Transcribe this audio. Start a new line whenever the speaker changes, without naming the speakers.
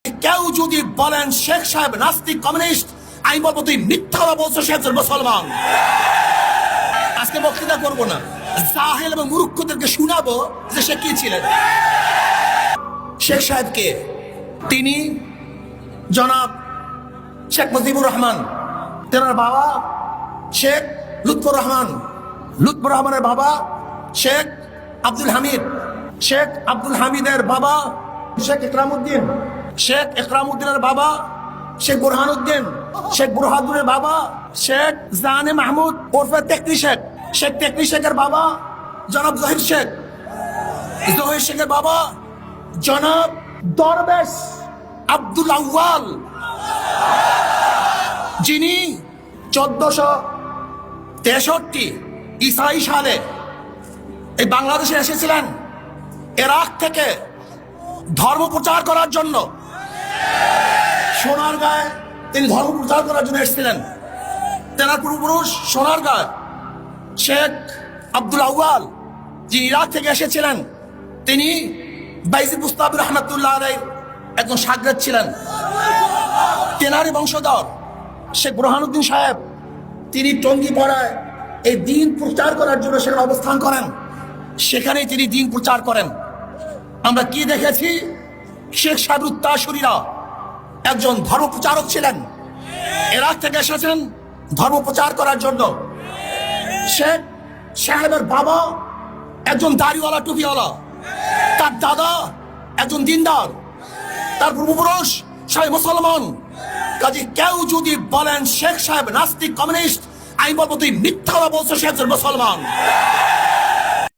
কেউ যদি বলেন শেখ সাহেব নাস্তিক কমিউনিস্ট, আমি বলবো তুই মিথ্যা বলছো, সে একজন মুসলমান। আজকে বক্তৃতা করবো না, জাহেল এবং মূর্খদেরকে শোনাবো যে সে কি ছিলেন। শেখ সাহেবকে তিনি জনাব শেখ মুজিবুর রহমান, তেনার বাবা শেখ লুৎফর রহমান, লুৎফর রহমানের বাবা শেখ আব্দুল হামিদ, শেখ আব্দুল হামিদের বাবা শেখ ইকরামউদ্দিন, শেখ ইকরামউদ্দিনের বাবা শেখ বুরহানুদ্দিন, শেখ বুরহানুদ্দিনের বাবা শেখ জানে মাহমুদ ওরফে তেকরি শেখ, শেখ তেকরি শেখের বাবা জনাব জহির শেখ, জহির শেখের বাবা জনাব দরবেশ আব্দুল আউয়াল, যিনি 1463 ইসরাই সালে এই বাংলাদেশে এসেছিলেন ইরাক থেকে ধর্ম প্রচার করার জন্য। সোনারগাঁয়ে তিনি ধর্ম প্রচার করার জন্য এসেছিলেন। তেনার পূর্বপুরুষ সোনারগাঁয় শেখ আব্দুল আউয়াল, যিনি ইরাক থেকে এসেছিলেন, তিনি বাইজিদ বুস্তামি রহমাতুল্লাহ আলাইহির একজন শাগরেদ ছিলেন। তেনারই বংশধর শেখ বুরহানুদ্দিন সাহেব, তিনি টঙ্গীপাড়ায় এই দিন প্রচার করার জন্য সেখানে অবস্থান করেন। সেখানেই তিনি দিন প্রচার করেন। আমরা কি দেখেছি? শেখ সাহেবের উত্তরসূরিরা একজন ধর্ম প্রচারক ছিলেন, ইরাক থেকে এসেছেন ধর্ম প্রচার করার জন্য। শেখ সাহেবের বাবা একজন দাড়িওয়ালা টুপিওয়ালা, তার দাদা একজন দিনদার, তার পূর্বপুরুষ সবাই মুসলমান। কাজে কেউ যদি বলেন শেখ সাহেব নাস্তিক কমিউনিস্ট, আমি বলবো তুই মিথ্যা বলছো, সে একজন মুসলমান।